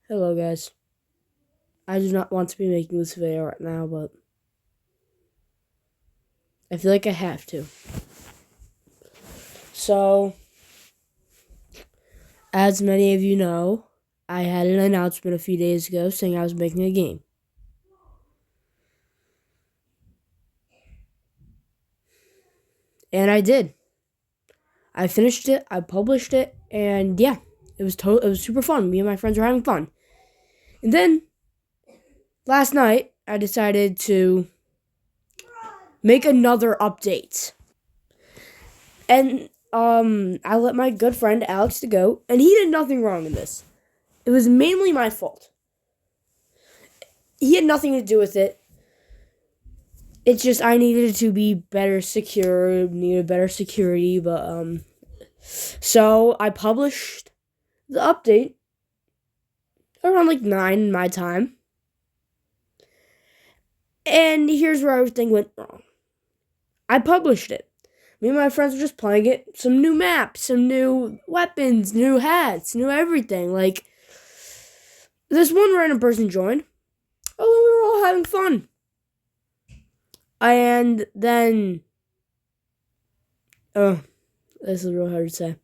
Hello guys. I do not want to be making this video right now, but I feel like I have to. So, as many of you know, I had an announcement a few days ago saying I was making a game. And I did. I finished it, I published it, and yeah, it was super fun. Me and my friends were having fun. And then last night I decided to make another update. And I let my good friend Alex to go, and he did nothing wrong in this. It was mainly my fault. He had nothing to do with it. It's just I needed to be better secure, needed better security, but so I published the update around like 9 in my time. And here's where everything went wrong. I published it. Me and my friends were just playing it. Some new maps, some new weapons, new hats, new everything. Like, this one random person joined. Oh, we were all having fun. And then, this is real hard to say.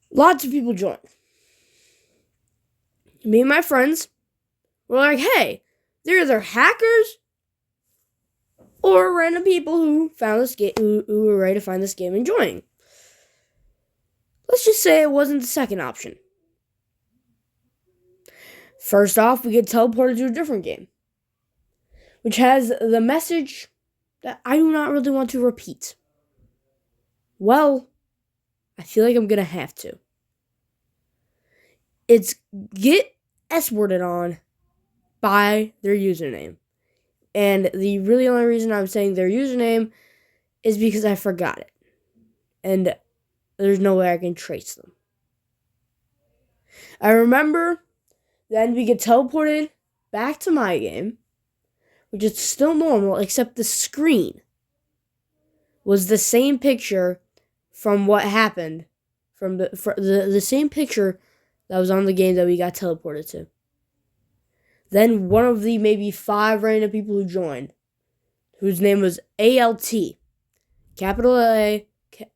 Lots of people joined. Me and my friends were like, hey, they're either hackers or random people who found this game, who were ready to find this game enjoying. Let's just say it wasn't the second option. First off, we get teleported to a different game, which has the message that I do not really want to repeat. Well, I feel like I'm going to have to. It's get S-worded on by their username. And the really only reason I'm saying their username is because I forgot it. And there's no way I can trace them. I remember then we get teleported back to my game, which is still normal, except the screen was the same picture from what happened, from the same picture that was on the game that we got teleported to. Then one of the maybe 5 random people who joined, whose name was ALT, capital A,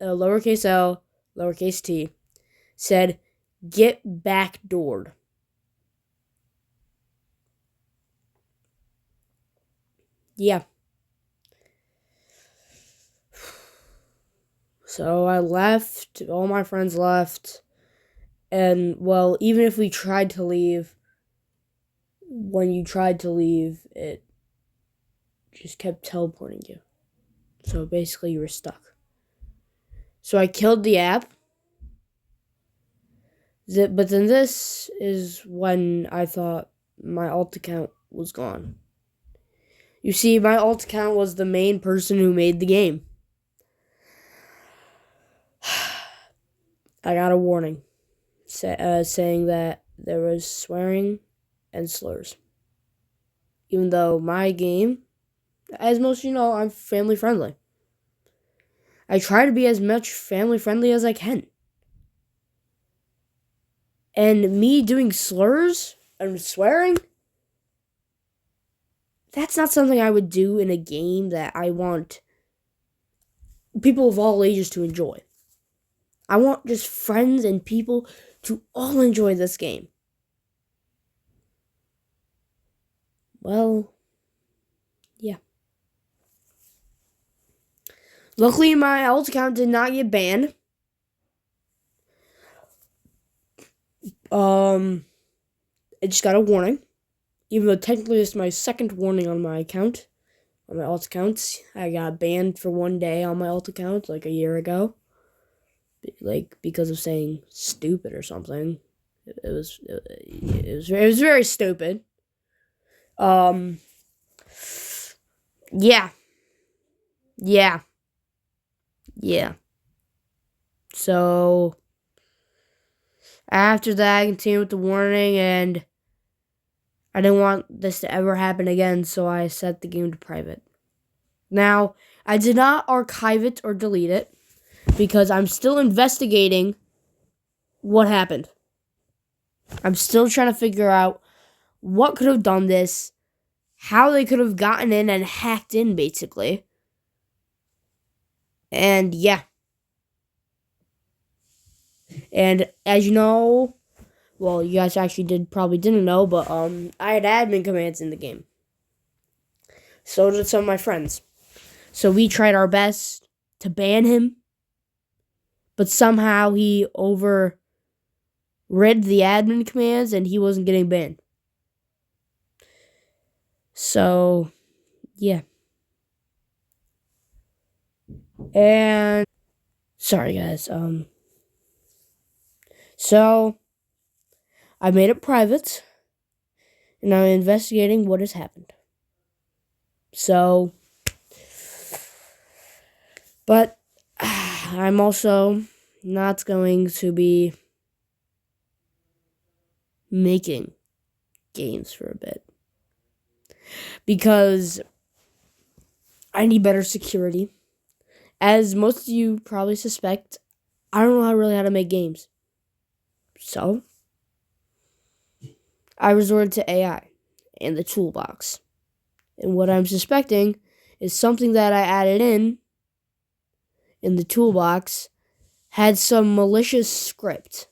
lowercase L, lowercase T, said, get backdoored. Yeah. So I left, all my friends left, and well, even if we tried to leave, when you tried to leave, it just kept teleporting you. So basically you were stuck. So I killed the app. But then this is when I thought my alt account was gone. You see, my alt account was the main person who made the game. I got a warning saying that there was swearing and slurs. Even though my game, as most of you know, I'm family friendly. I try to be as much family friendly as I can. And me doing slurs and swearing, that's not something I would do in a game that I want people of all ages to enjoy. I want just friends and people to all enjoy this game. Well, yeah. Luckily, my alt account did not get banned. It just got a warning. Even though technically it's my second warning on my account, on my alt accounts. I got banned for 1 day on my alt account, like a year ago. Like, because of saying stupid or something. It was very stupid. Yeah. So after that, I continued with the warning, and I didn't want this to ever happen again, so I set the game to private. Now, I did not archive it or delete it, because I'm still investigating what happened. I'm still trying to figure out what could have done this, how they could have gotten in and hacked in, basically. And yeah. And as you know, well, you guys actually probably didn't know, but I had admin commands in the game. So did some of my friends. So we tried our best to ban him, but somehow he overrid the admin commands and he wasn't getting banned. So, yeah. And sorry guys. So I made it private and I'm investigating what has happened. So, but I'm also not going to be making games for a bit because I need better security. As most of you probably suspect, I don't know really how to make games. So I resorted to AI and the toolbox. And what I'm suspecting is something that I added in the toolbox had some malicious script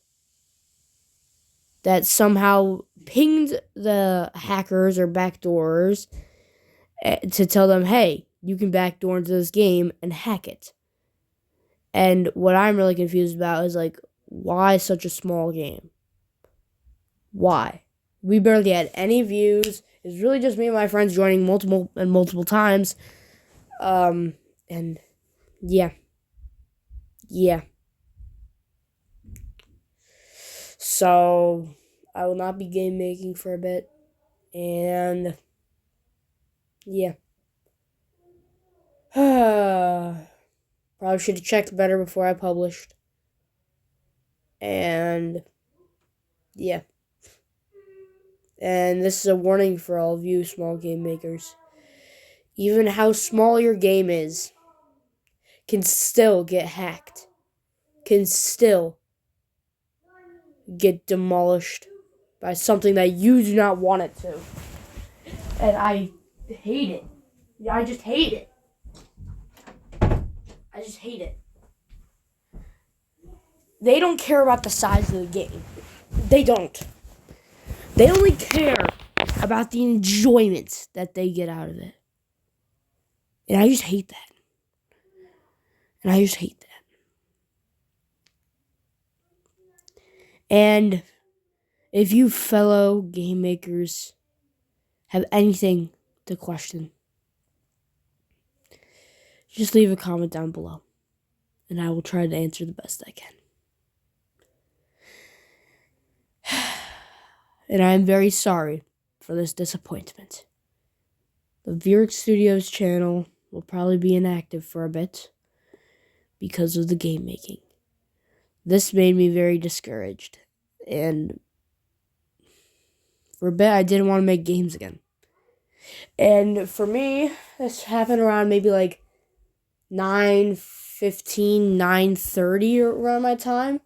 that somehow pinged the hackers or backdoors to tell them, hey, you can backdoor into this game and hack it. And what I'm really confused about is, like, why such a small game? Why? We barely had any views. It was really just me and my friends joining multiple times. And yeah. Yeah. So I will not be game making for a bit. And yeah. Probably should have checked better before I published. And yeah. And this is a warning for all of you small game makers. Even how small your game is can still get hacked. Can still get demolished by something that you do not want it to. And I hate it. I just hate it. I just hate it. They don't care about the size of the game. They don't. They only care about the enjoyment that they get out of it. And I just hate that. And I just hate that. And if you fellow game makers have anything to question, just leave a comment down below. And I will try to answer the best I can. And I am very sorry for this disappointment. The Vuric Studios channel will probably be inactive for a bit because of the game making. This made me very discouraged. And for a bit, I didn't want to make games again. And for me, this happened around maybe like 9:15, 9:30 around my time.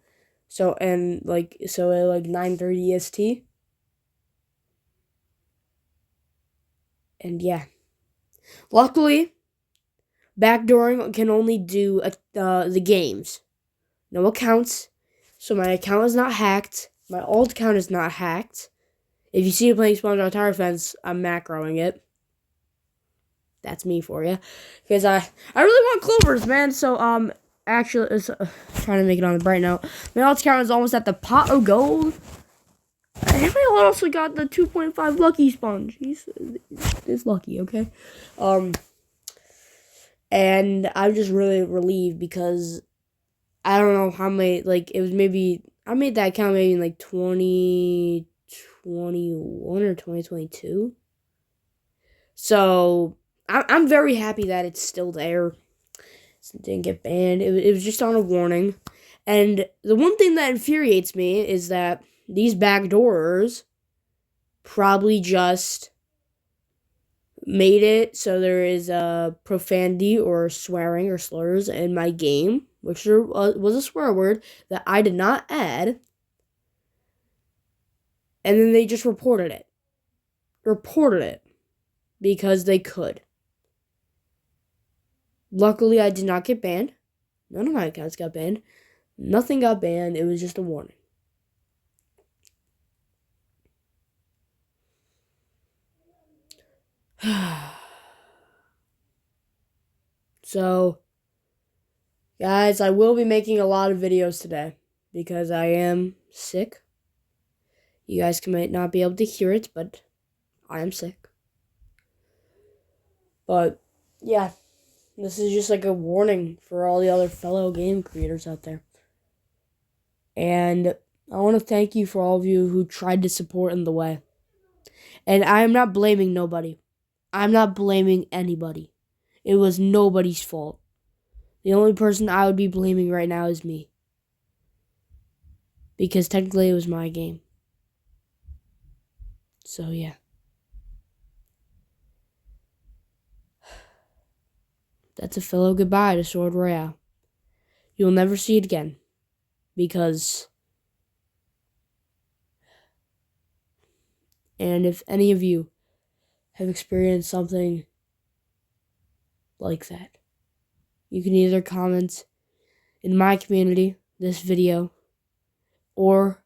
So at like 9:30 EST. And yeah. Luckily, backdooring can only do the games. No accounts. So my account is not hacked. My old account is not hacked. If you see me playing SpongeBob Tower Defense, I'm macroing it. That's me for you. Because I really want clovers, man. So, actually, trying to make it on the bright note. My old account is almost at the pot of gold. Everybody also got the 2.5 lucky sponge. He's lucky, okay? And I'm just really relieved because I don't know how many, like, it was maybe, I made that account maybe in like 2021 or 2022. So I'm very happy that it's still there. It didn't get banned. It was just on a warning. And the one thing that infuriates me is that these backdoors probably just made it so there is a profanity or swearing or slurs in my game, which was a swear word that I did not add. And then they just reported it. Because they could. Luckily, I did not get banned. None of my accounts got banned. Nothing got banned. It was just a warning. So, guys, I will be making a lot of videos today because I am sick. You guys might not be able to hear it, but I am sick. But, yeah, this is just like a warning for all the other fellow game creators out there. And I want to thank you for all of you who tried to support in the way. And I am not blaming nobody. I'm not blaming anybody. It was nobody's fault. The only person I would be blaming right now is me. Because technically it was my game. So yeah. That's a fellow goodbye to Sword Royale. You'll never see it again. Because... And if any of you have experienced something like that, you can either comment in my community, this video, or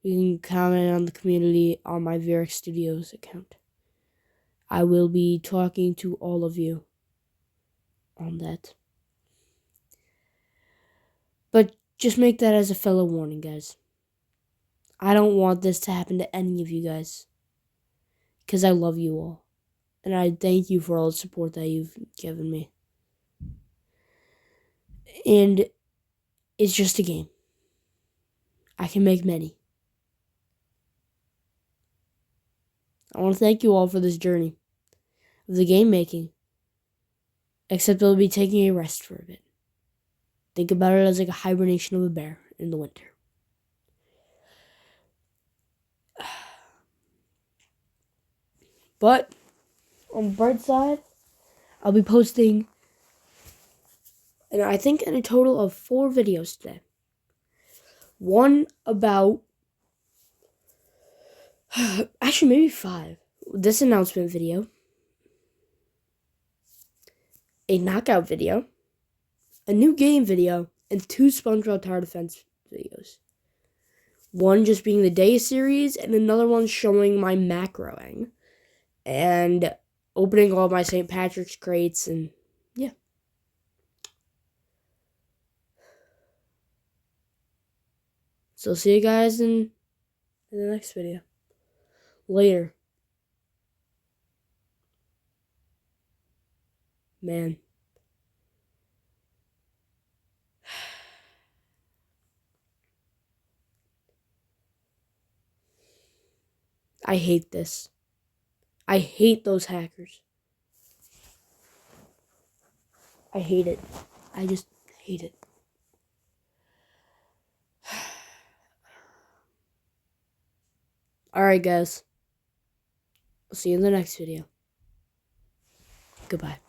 you can comment on the community on my Varix Studios account. I will be talking to all of you on that. But just make that as a fellow warning, guys. I don't want this to happen to any of you guys. Because I love you all. And I thank you for all the support that you've given me. And it's just a game. I can make many. I want to thank you all for this journey of the game making. Except I'll be taking a rest for a bit. Think about it as like a hibernation of a bear in the winter. But on the bright side, I'll be posting, and I think in a total of 4 videos today. One about, actually maybe 5. This announcement video, a knockout video, a new game video, and 2 SpongeBob Tower Defense videos. One just being the day series, and another one showing my macroing. And opening all my St. Patrick's crates, and yeah. So see you guys in the next video. Later. Man. I hate this. I hate those hackers. I hate it. I just hate it. Alright, guys. I'll see you in the next video. Goodbye.